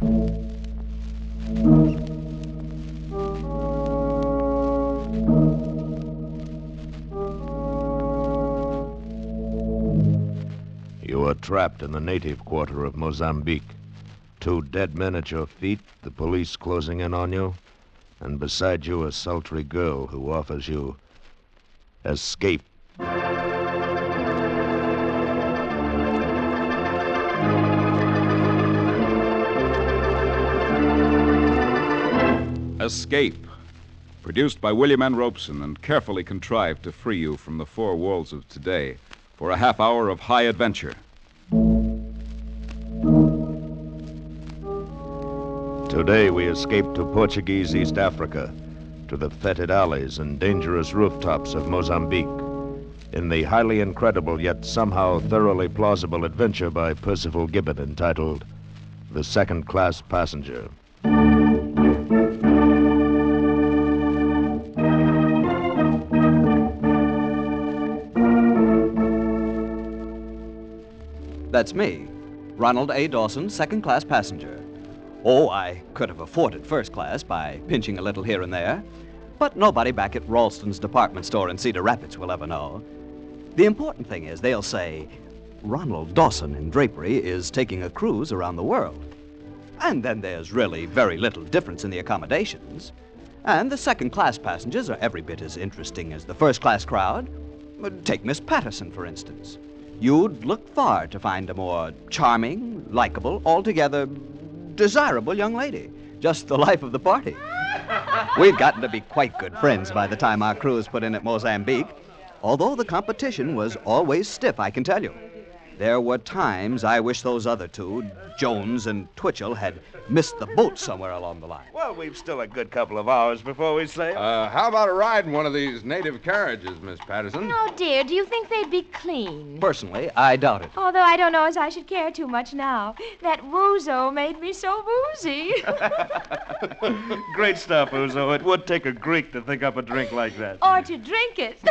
You are trapped in the native quarter of Mozambique. 2 dead men at your feet, the police closing in on you, and beside you a sultry girl who offers you escape. Escape. Produced by William N. Robeson and carefully contrived to free you from the 4 walls of today for a half hour of high adventure. Today we escape to Portuguese East Africa, to the fetid alleys and dangerous rooftops of Mozambique, in the highly incredible yet somehow thoroughly plausible adventure by Percival Gibbon entitled The Second Class Passenger. That's me, Ronald A. Dawson, second-class passenger. Oh, I could have afforded first class by pinching a little here and there, but nobody back at Ralston's department store in Cedar Rapids will ever know. The important thing is they'll say, Ronald Dawson in drapery is taking a cruise around the world. And then there's really very little difference in the accommodations. And the second-class passengers are every bit as interesting as the first-class crowd. Take Miss Patterson, for instance. You'd look far to find a more charming, likable, altogether desirable young lady. Just the life of the party. We'd gotten to be quite good friends by the time our cruise put in at Mozambique, although the competition was always stiff, I can tell you. There were times I wish those other 2, Jones and Twitchell, had missed the boat somewhere along the line. Well, we've still a good couple of hours before we sail. How about a ride in one of these native carriages, Miss Patterson? Oh, dear, do you think they'd be clean? Personally, I doubt it. Although I don't know as I should care too much now. That Wuzo made me so woozy. Great stuff, Uzo. It would take a Greek to think up a drink like that. Or to drink it.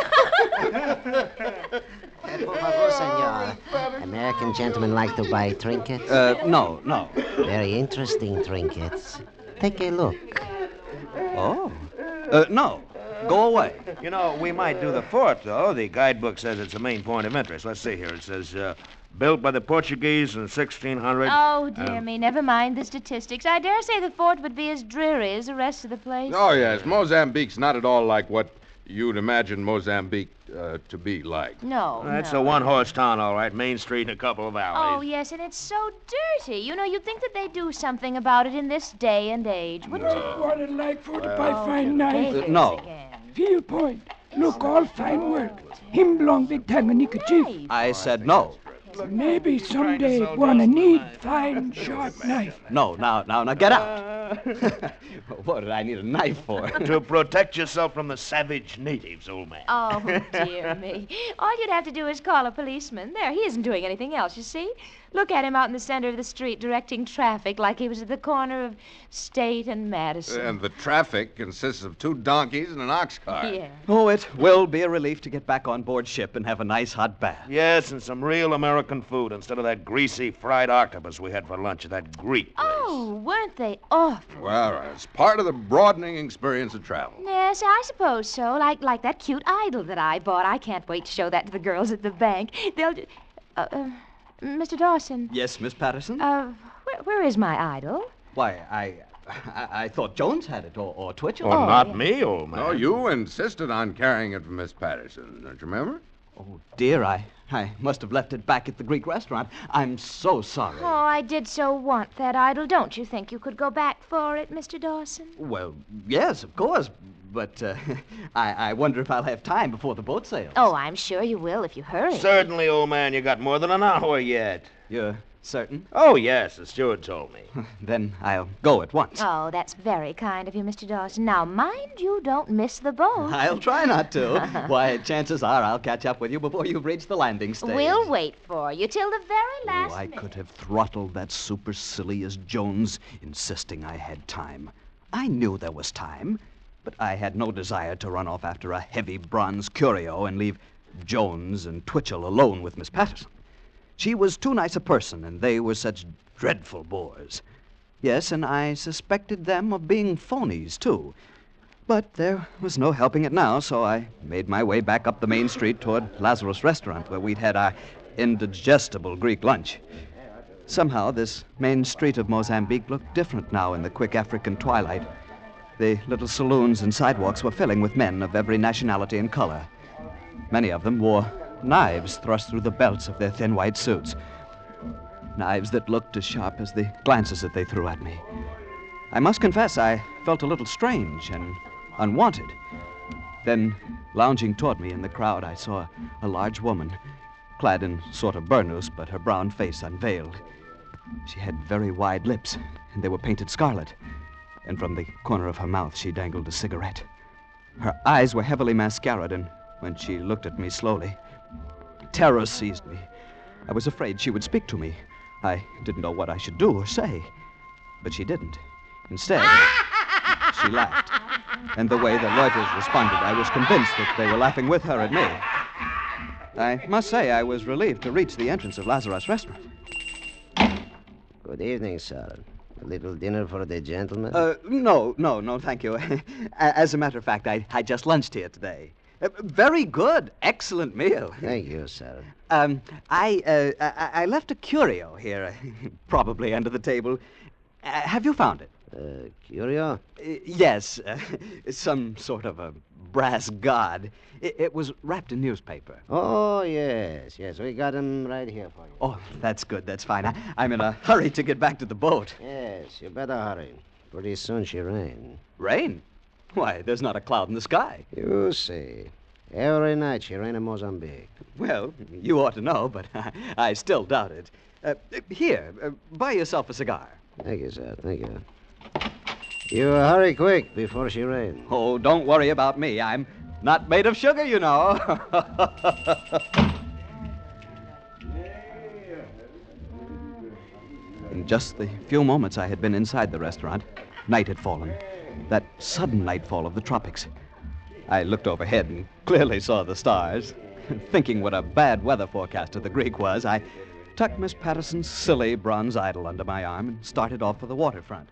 Por favor, senor. American gentlemen like to buy trinkets? No. Very interesting trinkets. Take a look. Oh. No. Go away. You know, we might do the fort, though. The guidebook says it's a main point of interest. Let's see here. It says, built by the Portuguese in 1600. Oh, dear me. Never mind the statistics. I dare say the fort would be as dreary as the rest of the place. Oh, yes. Mozambique's not at all like what you'd imagine Mozambique to be like. No. That's no. a one-horse town, all right. Main Street and a couple of alleys. Oh, yes, and it's so dirty. You know, you'd think that they'd do something about it in this day and age, wouldn't you? What it like for to buy fine knife? No. Field point. Look, all fine work. Him belong big time in Chief. I said no. Maybe someday wanna need fine, sharp knife. No, now, get out. What did I need a knife for? To protect yourself from the savage natives, old man. Oh, dear me. All you'd have to do is call a policeman. There, he isn't doing anything else, you see. Look at him out in the center of the street directing traffic like he was at the corner of State and Madison. And the traffic consists of 2 donkeys and an ox cart. Yeah. Oh, it will be a relief to get back on board ship and have a nice hot bath. Yes, and some real American food instead of that greasy fried octopus we had for lunch at that Greek place. Oh, weren't they awful? Well, it's part of the broadening experience of travel. Yes, I suppose so. Like that cute idol that I bought. I can't wait to show that to the girls at the bank. They'll... Mr. Dawson. Yes, Miss Patterson? Where is my idol? Why, I thought Jones had it, or Twitchell. Oh, not yeah. me, old man. No, you insisted on carrying it for Miss Patterson, don't you remember? Oh, dear, I must have left it back at the Greek restaurant. I'm so sorry. Oh, I did so want that idol. Don't you think you could go back for it, Mr. Dawson? Well, yes, of course, but I wonder if I'll have time before the boat sails. Oh, I'm sure you will if you hurry. Certainly, old man. You got more than an hour yet. You're certain? Oh, yes. The steward told me. Then I'll go at once. Oh, that's very kind of you, Mr. Dawson. Now, mind you don't miss the boat. I'll try not to. Why, chances are I'll catch up with you before you've reached the landing stage. We'll wait for you till the very last I minute. could have throttled that supercilious Jones, insisting I had time. I knew there was time, but I had no desire to run off after a heavy bronze curio and leave Jones and Twitchell alone with Miss Patterson. She was too nice a person, and they were such dreadful bores. Yes, and I suspected them of being phonies, too. But there was no helping it now, so I made my way back up the main street toward Lazarus Restaurant, where we'd had our indigestible Greek lunch. Somehow, this main street of Mozambique looked different now in the quick African twilight. The little saloons and sidewalks were filling with men of every nationality and color. Many of them wore knives thrust through the belts of their thin white suits. Knives that looked as sharp as the glances that they threw at me. I must confess I felt a little strange and unwanted. Then, lounging toward me in the crowd, I saw a large woman, clad in sort of burnous, but her brown face unveiled. She had very wide lips, and they were painted scarlet, and from the corner of her mouth she dangled a cigarette. Her eyes were heavily mascaraed, and when she looked at me slowly, terror seized me. I was afraid she would speak to me. I didn't know what I should do or say, but she didn't. Instead, she laughed. And the way the loiterers responded, I was convinced that they were laughing with her at me. I must say I was relieved to reach the entrance of Lazarus Restaurant. Good evening, sir. A little dinner for the gentlemen? No, thank you. As a matter of fact, I just lunched here today. Very good. Excellent meal. Thank you, sir. I left a curio here, probably under the table. Have you found it? Curio? Yes. Some sort of a brass god. It was wrapped in newspaper. Oh, yes. We got him right here for you. Oh, that's good. That's fine. I'm in a hurry to get back to the boat. Yes, you better hurry. Pretty soon she rain. Rain? Why, there's not a cloud in the sky. You see. Every night she rain in Mozambique. Well, you ought to know, but I still doubt it. Here, buy yourself a cigar. Thank you, sir. Thank you. You hurry quick before she rain. Oh, don't worry about me. I'm not made of sugar, you know. In just the few moments I had been inside the restaurant, night had fallen. That sudden nightfall of the tropics. I looked overhead and clearly saw the stars. Thinking what a bad weather forecaster the Greek was, I tucked Miss Patterson's silly bronze idol under my arm and started off for the waterfront.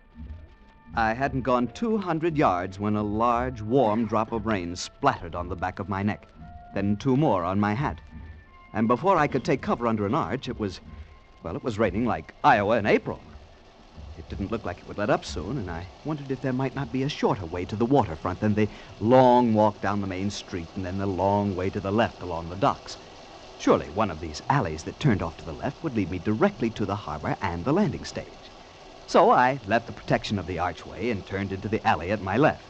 I hadn't gone 200 yards when a large, warm drop of rain splattered on the back of my neck, then 2 more on my hat. And before I could take cover under an arch, it was raining like Iowa in April. It didn't look like it would let up soon, and I wondered if there might not be a shorter way to the waterfront than the long walk down the main street and then the long way to the left along the docks. Surely one of these alleys that turned off to the left would lead me directly to the harbor and the landing stage. So I left the protection of the archway and turned into the alley at my left.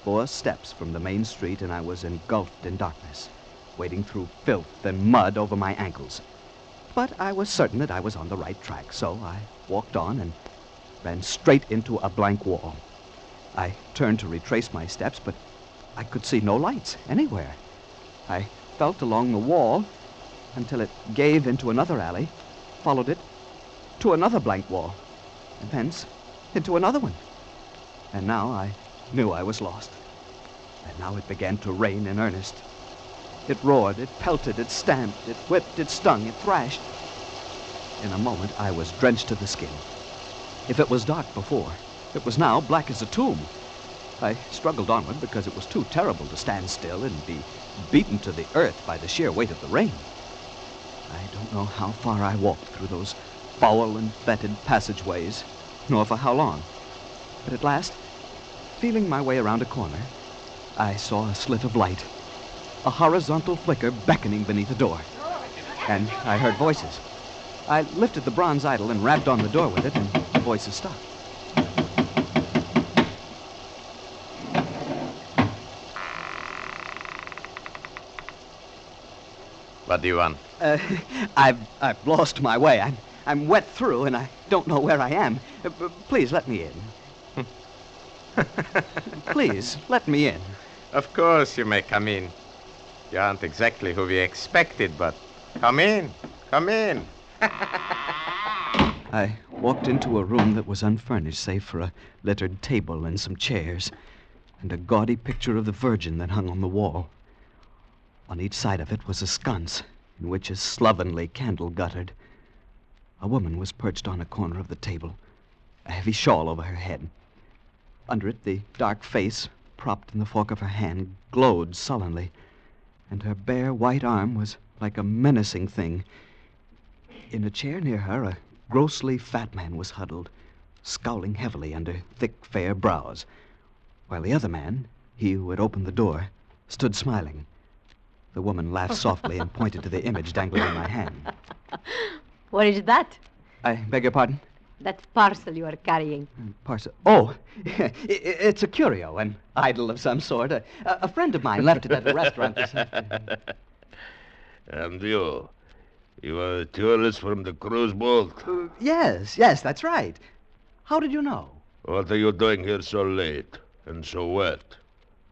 4 steps from the main street, and I was engulfed in darkness, wading through filth and mud over my ankles. But I was certain that I was on the right track, so I walked on and ran straight into a blank wall. I turned to retrace my steps, but I could see no lights anywhere. I felt along the wall until it gave into another alley, followed it to another blank wall, and thence into another one. And now I knew I was lost. And now it began to rain in earnest. It roared, it pelted, it stamped, it whipped, it stung, it thrashed. In a moment, I was drenched to the skin. If it was dark before, it was now black as a tomb. I struggled onward because it was too terrible to stand still and be beaten to the earth by the sheer weight of the rain. I don't know how far I walked through those foul and fetid passageways, nor for how long. But at last, feeling my way around a corner, I saw a slit of light, a horizontal flicker beckoning beneath the door. And I heard voices. I lifted the bronze idol and rapped on the door with it, and the voices stopped. What do you want? I've lost my way. I'm wet through, and I don't know where I am. Please let me in. Please let me in. Of course you may come in. You aren't exactly who we expected, but come in. Come in. I walked into a room that was unfurnished, save for a littered table and some chairs, and a gaudy picture of the Virgin that hung on the wall. On each side of it was a sconce, in which a slovenly candle guttered. A woman was perched on a corner of the table, a heavy shawl over her head. Under it, the dark face, propped in the fork of her hand, glowed sullenly, and her bare white arm was like a menacing thing. In a chair near her, a grossly fat man was huddled, scowling heavily under thick, fair brows, while the other man, he who had opened the door, stood smiling. The woman laughed softly and pointed to the image dangling in my hand. What is that? I beg your pardon? That parcel you are carrying. Parcel? Oh, it's a curio, an idol of some sort. A friend of mine left it at a restaurant this afternoon. And you are a tourist from the cruise boat? Yes, that's right. How did you know? What are you doing here so late and so wet?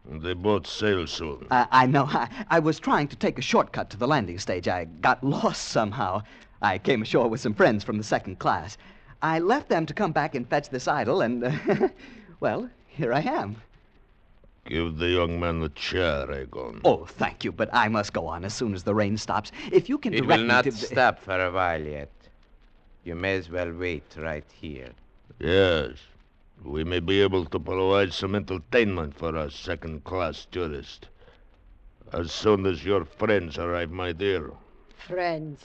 The boat sails soon. I know. I was trying to take a shortcut to the landing stage. I got lost somehow. I came ashore with some friends from the second class. I left them to come back and fetch this idol, and, well, here I am. Give the young man a chair, Egon. Oh, thank you, but I must go on as soon as the rain stops. If you can direct me It will not to... stop for a while yet. You may as well wait right here. Yes. We may be able to provide some entertainment for our second-class tourist. As soon as your friends arrive, my dear. Friends.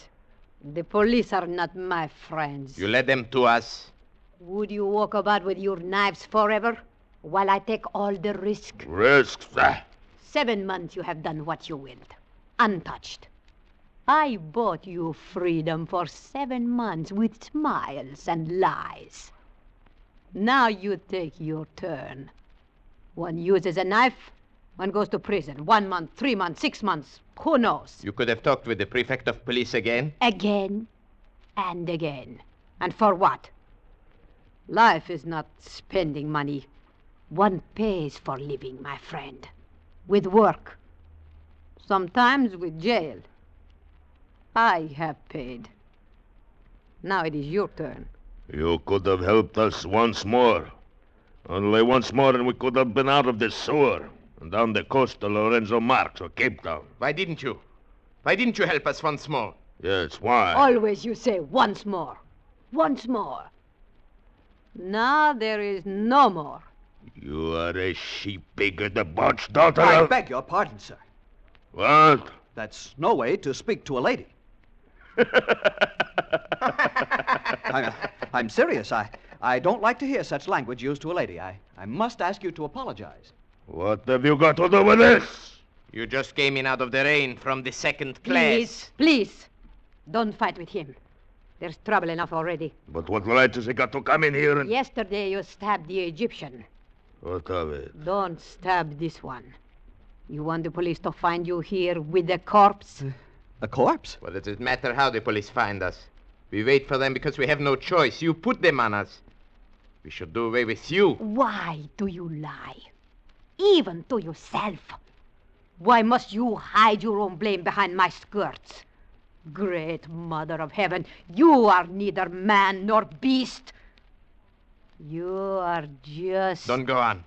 The police are not my friends. You led them to us. Would you walk about with your knives forever while I take all the risk? Risks? 7 months you have done what you willed, untouched. I bought you freedom for 7 months with smiles and lies. Now you take your turn. One uses a knife, one goes to prison. 1 month, 3 months, 6 months. Who knows? You could have talked with the prefect of police again. Again and again. And for what? Life is not spending money. One pays for living, my friend. With work. Sometimes with jail. I have paid. Now it is your turn. You could have helped us once more. Only once more and we could have been out of this sewer and down the coast to Lorenzo Marx or Cape Town. Why didn't you? Why didn't you help us once more? Yes, why? Always you say once more. Once more. Now there is no more. You are a sheep-pig, debauched daughter I of... beg your pardon, sir. What? That's no way to speak to a lady. I'm serious. I don't like to hear such language used to a lady. I must ask you to apologize. What have you got to do with this? You just came in out of the rain from the second class. Please. Don't fight with him. There's trouble enough already. But what right has he got to come in here and... Yesterday you stabbed the Egyptian. What of it? Don't stab this one. You want the police to find you here with a corpse? A corpse? What does it matter how the police find us? We wait for them because we have no choice. You put them on us. We should do away with you. Why do you lie? Even to yourself. Why must you hide your own blame behind my skirts? Great Mother of Heaven, you are neither man nor beast. You are just... Don't go on.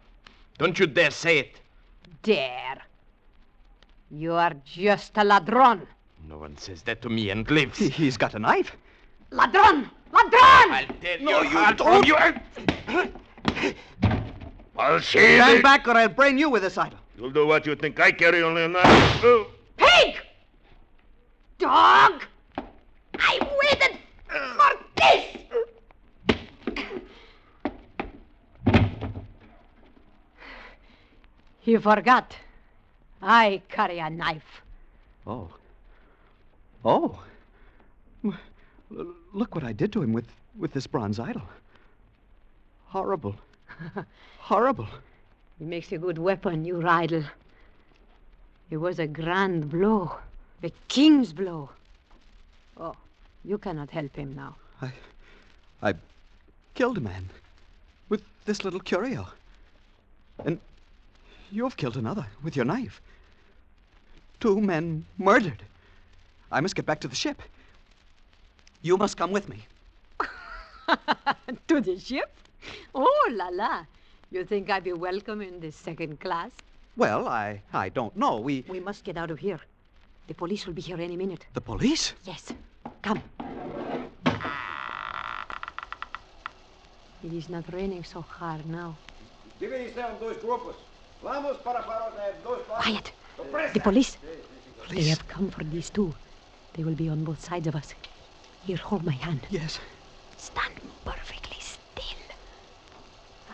Don't you dare say it. Dare. You are just a ladron. No one says that to me and lives. He's got a knife. Ladron! Ladron! I'll tear No, your you heart don't. from you. I'll see Stand you. back or I'll brain you with this idol. You'll do what you think. I carry only a knife. Oh. Pig! Dog! I waited for this! You forgot. I carry a knife. Oh. Look what I did to him with this bronze idol. Horrible. Horrible. It makes a good weapon, your idol. It was a grand blow. The king's blow. Oh, you cannot help him now. I killed a man with this little curio. And you've killed another with your knife. 2 men murdered. I must get back to the ship. You must come with me. To the ship? Oh, la la. You think I'd be welcome in the second class? Well, I don't know. We must get out of here. The police will be here any minute. The police? Yes. Come. It is not raining so hard now. Quiet. The police. They have come for these two. They will be on both sides of us. Here, hold my hand. Yes. Stand perfectly still.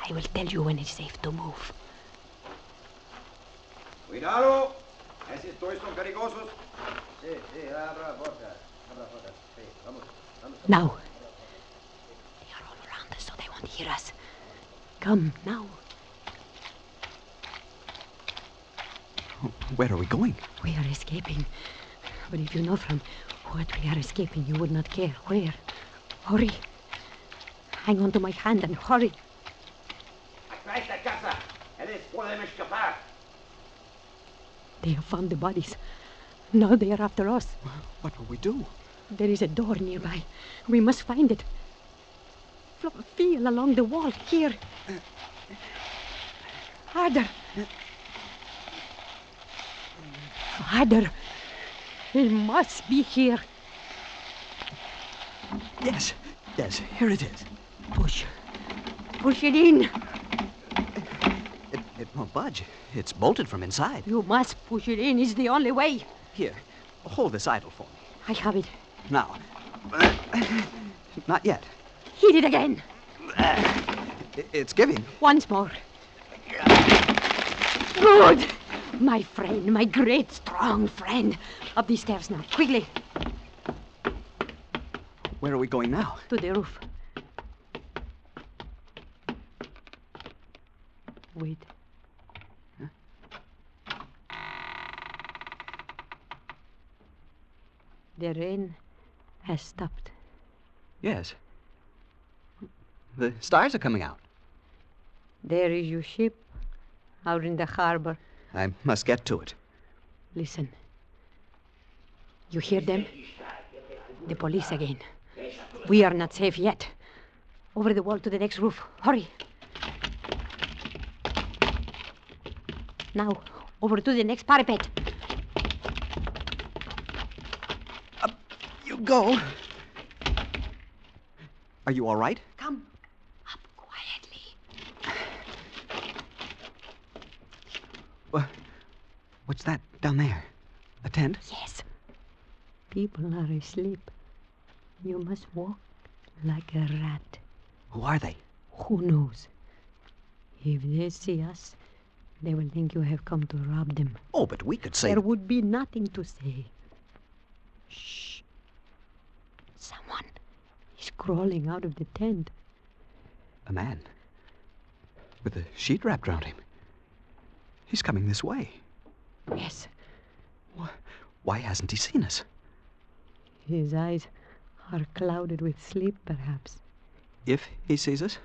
I will tell you when it's safe to move. Cuidado. Estos son carigosos. Sí, abra boca. Sí, vamos. Now. They are all around us, so they won't hear us. Come, now. Where are we going? We are escaping. But if you know from what we are escaping, you would not care. Where? Hurry. Hang on to my hand and hurry. They have found the bodies. Now they are after us. What will we do? There is a door nearby. We must find it. Feel along the wall. Here. Harder. Harder. He must be here. Yes, here it is. Push. Push it in. It won't budge. It's bolted from inside. You must push it in. It's the only way. Here, hold this idle for me. I have it. Now. Not yet. Hit it again. It's giving. Once more. Good. My friend, my great, strong friend. Up these stairs now, quickly. Where are we going now? To the roof. Wait. Huh? The rain has stopped. Yes. The stars are coming out. There is your ship out in the harbor. I must get to it. Listen. You hear them? The police again. We are not safe yet. Over the wall to the next roof. Hurry. Now, over to the next parapet. Up you go. Are you all right? Come. Up quietly. What's that down there? A tent? Yes. People are asleep. You must walk like a rat. Who are they? Who knows? If they see us, they will think you have come to rob them. Oh, but we could say... There would be nothing to say. Shh. Someone is crawling out of the tent. A man. With a sheet wrapped around him. He's coming this way. Yes. Why hasn't he seen us? His eyes are clouded with sleep, perhaps. If he sees us?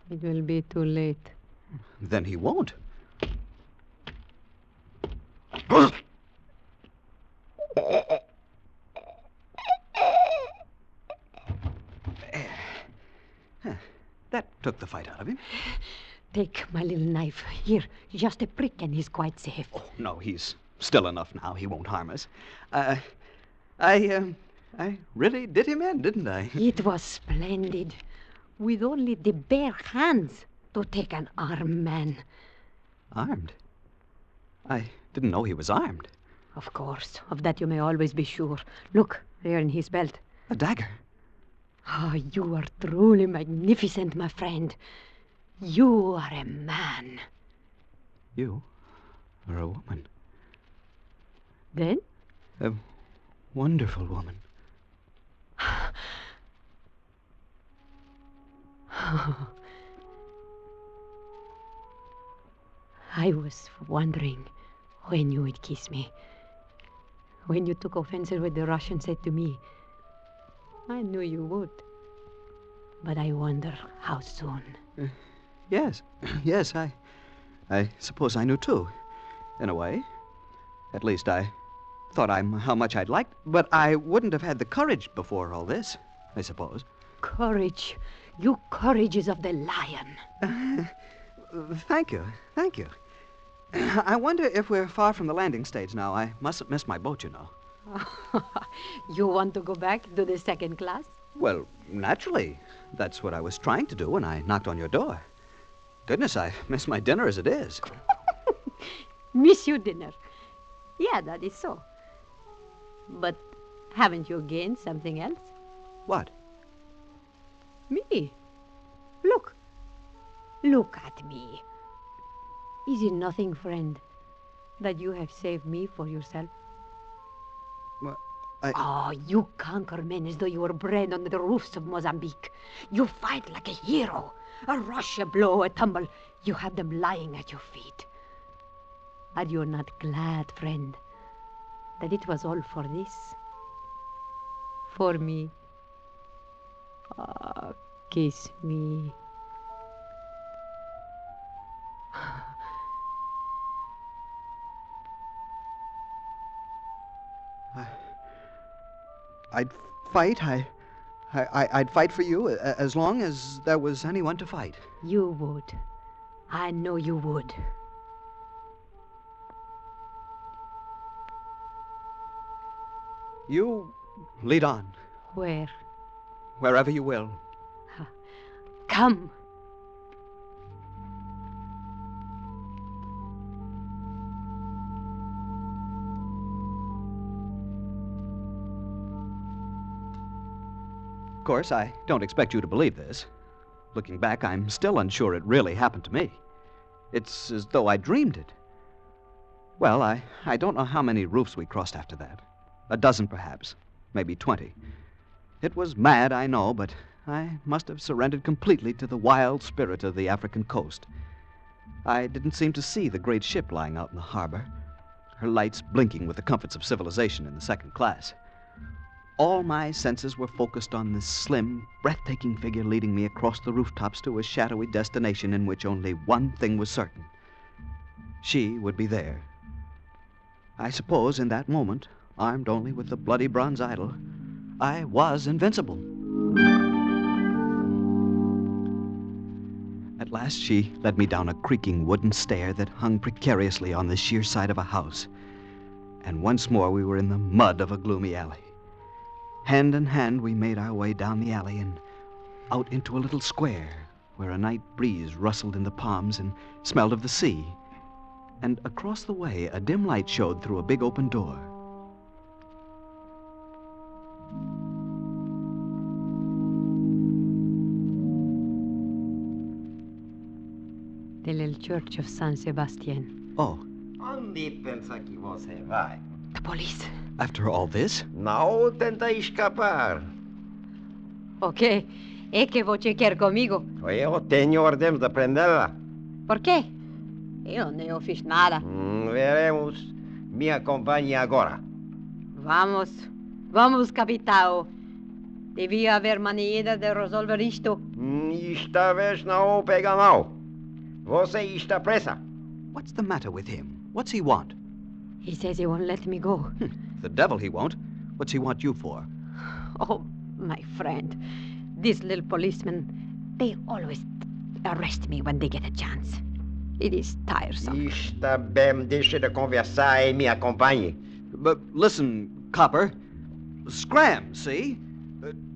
It will be too late. Then he won't. That took the fight out of him. Take my little knife. Here, just a prick and he's quite safe. Oh, no, he's still enough now. He won't harm us. I really did him in, didn't I? It was splendid. With only the bare hands to take an armed man. Armed? I didn't know he was armed. Of course. Of that you may always be sure. Look, there in his belt. A dagger? Ah, you are truly magnificent, my friend. You are a man. You are a woman. Then? A wonderful woman. I was wondering when you would kiss me. When you took offense at what the Russian said to me. I knew you would. But I wonder how soon. Yes, I suppose I knew too, in a way. At least I thought how much I'd liked, but I wouldn't have had the courage before all this, I suppose. Courage. You courage is of the lion. Thank you. I wonder if we're far from the landing stage now. I mustn't miss my boat, you know. You want to go back to the second class? Well, naturally. That's what I was trying to do when I knocked on your door. Goodness, I miss my dinner as it is. Miss your dinner. Yeah, that is so. But haven't you gained something else? What? Me. Look. Look at me. Is it nothing, friend, that you have saved me for yourself? Well, Oh, you conquer men as though you were bred under the roofs of Mozambique. You fight like a hero. A rush, a blow, a tumble. You have them lying at your feet. Are you not glad, friend, that it was all for this? For me? Ah, kiss me. I'd fight. I'd fight for you as long as there was anyone to fight. You would. I know you would. You lead on. Where? Wherever you will. Come. Of course, I don't expect you to believe this. Looking back, I'm still unsure it really happened to me. It's as though I dreamed it. Well, I don't know how many roofs we crossed after that. A dozen, perhaps. Maybe 20. It was mad, I know, but I must have surrendered completely to the wild spirit of the African coast. I didn't seem to see the great ship lying out in the harbor, her lights blinking with the comforts of civilization in the second class. All my senses were focused on this slim, breathtaking figure leading me across the rooftops to a shadowy destination in which only one thing was certain. She would be there. I suppose in that moment, armed only with the bloody bronze idol, I was invincible. At last, she led me down a creaking wooden stair that hung precariously on the sheer side of a house. And once more we were in the mud of a gloomy alley. Hand in hand, we made our way down the alley and out into a little square where a night breeze rustled in the palms and smelled of the sea. And across the way, a dim light showed through a big open door. The little church of San Sebastian. Oh. Onde pensa que você vai? The police. After all this? Não tenta escapar. Ok. É que você quer comigo? Eu tenho ordem de prendê-la. Por quê? Eu não fiz nada. Veremos. Me acompanhe agora. Vamos. Vamos, capitão. Devia haver maneira de resolver isto. Esta vez não pega não. Você está presa. What's the matter with him? What's he want? He says he won't let me go. The devil he won't. What's he want you for? Oh, my friend. These little policemen, they always arrest me when they get a chance. It is tiresome. Está bem, deixe de conversar e me acompanhe. But listen, copper. Scram, see?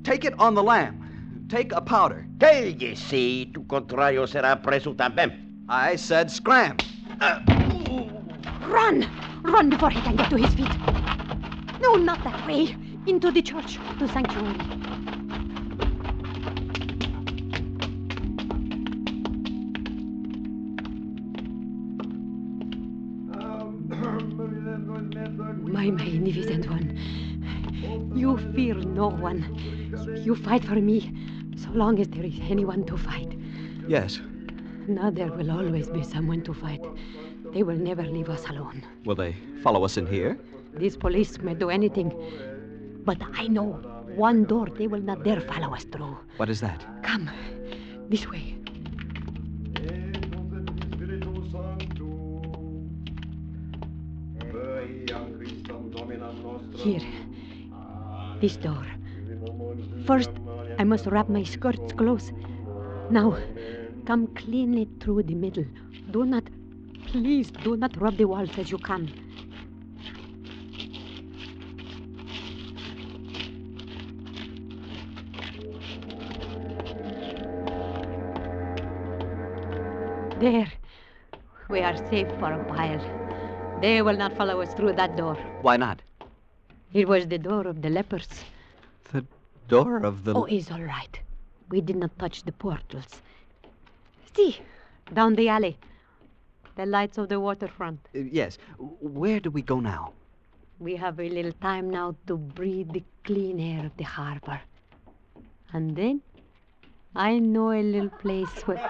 Take it on the lam. Take a powder. Que disse, do contrário será preso também. I said scram. Run! Run before he can get to his feet. No, not that way. Into the church, to sanctuary. My magnificent one. You fear no one. You fight for me, so long as there is anyone to fight. Yes. Now there will always be someone to fight. They will never leave us alone. Will they follow us in here? These police may do anything. But I know one door they will not dare follow us through. What is that? Come, this way. Here, this door. First, I must wrap my skirts close. Now, come cleanly through the middle. Please do not rub the walls as you come. There. We are safe for a while. They will not follow us through that door. Why not? It was the door of the lepers. The door of the... Oh, it's all right. We did not touch the portals. See, down the alley. The lights of the waterfront. Yes. Where do we go now? We have a little time now to breathe the clean air of the harbor. And then, I know a little place where...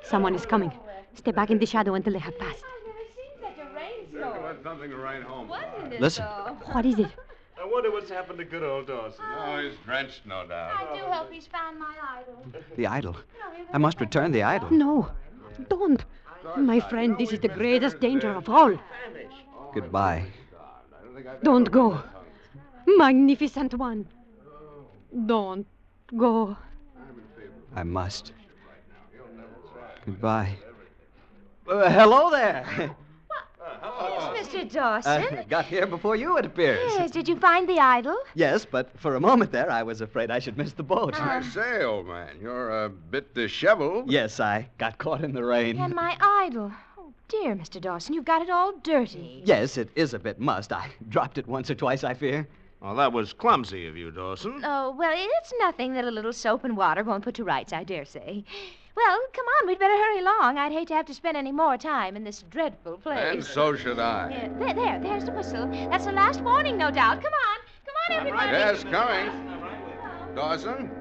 Someone is coming. Stay back in the shadow until they have passed. I've never seen such a rainstorm. That's something to write home. Wasn't it, Listen. though? What is it? I wonder what's happened to good old Dawson. Oh, he's drenched, no doubt. I do hope he's found my idol. The idol. I must return the idol. No, don't. My friend, this is the greatest danger of all. Goodbye. Don't go. Magnificent one. Don't go. I must. Goodbye. Hello there. It's Mr. Dawson. Got here before you, it appears. Yes, did you find the idol? Yes, but for a moment there, I was afraid I should miss the boat. I say, old man, you're a bit disheveled. Yes, I got caught in the rain. And my idol. Oh, dear, Mr. Dawson, you've got it all dirty. Yes, it is a bit mussed. I dropped it once or twice, I fear. Well, that was clumsy of you, Dawson. Oh, well, it's nothing that a little soap and water won't put to rights, I dare say. Well, come on, we'd better hurry along. I'd hate to have to spend any more time in this dreadful place. And so should I. Yeah, there's the whistle. That's the last warning, no doubt. Come on, everybody. Yes, coming. Dawson,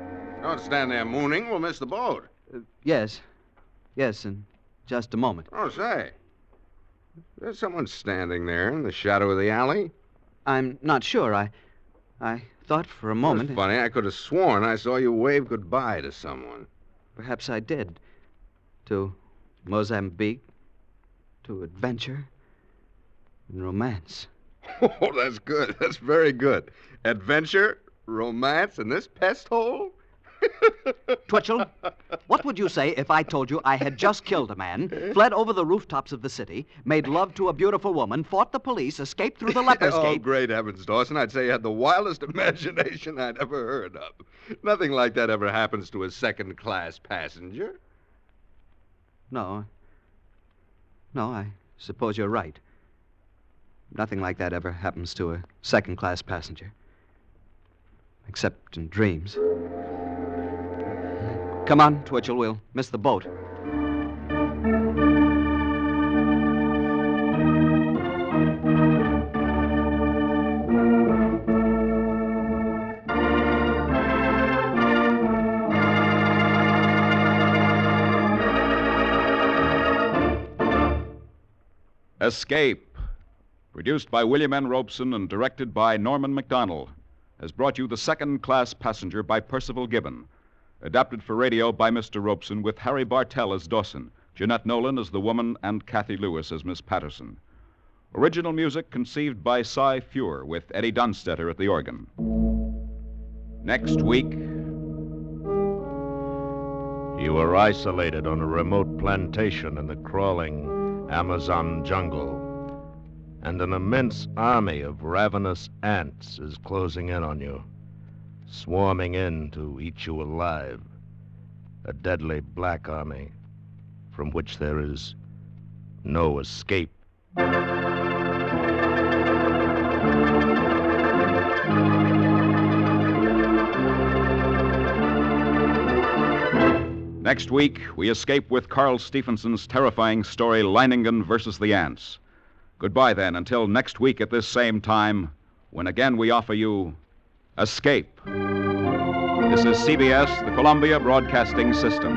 don't stand there mooning. We'll miss the boat. Yes, in just a moment. Oh, say. There's someone standing there in the shadow of the alley. I'm not sure. I thought for a moment... That's funny. I could have sworn I saw you wave goodbye to someone. Perhaps I did. To Mozambique, to adventure, and romance. Oh, that's good. That's very good. Adventure, romance, and this pest hole? Twitchell, what would you say if I told you I had just killed a man, fled over the rooftops of the city, made love to a beautiful woman, fought the police, escaped through the leper's Oh, gate... great heavens, Dawson. I'd say you had the wildest imagination I'd ever heard of. Nothing like that ever happens to a second-class passenger. No, I suppose you're right. Nothing like that ever happens to a second-class passenger. Except in dreams. Come on, Twitchell, we'll miss the boat. Escape, produced by William N. Robeson and directed by Norman MacDonald, has brought you The Second Class Passenger by Percival Gibbon. Adapted for radio by Mr. Robeson with Harry Bartell as Dawson, Jeanette Nolan as the woman, and Kathy Lewis as Miss Patterson. Original music conceived by Cy Feuer with Eddie Dunstetter at the organ. Next week... You were isolated on a remote plantation in the crawling Amazon jungle, and an immense army of ravenous ants is closing in on you, swarming in to eat you alive. A deadly black army from which there is no escape. Next week, we escape with Carl Stephenson's terrifying story, Leiningen versus the Ants. Goodbye, then, until next week at this same time, when again we offer you Escape. This is CBS, the Columbia Broadcasting System.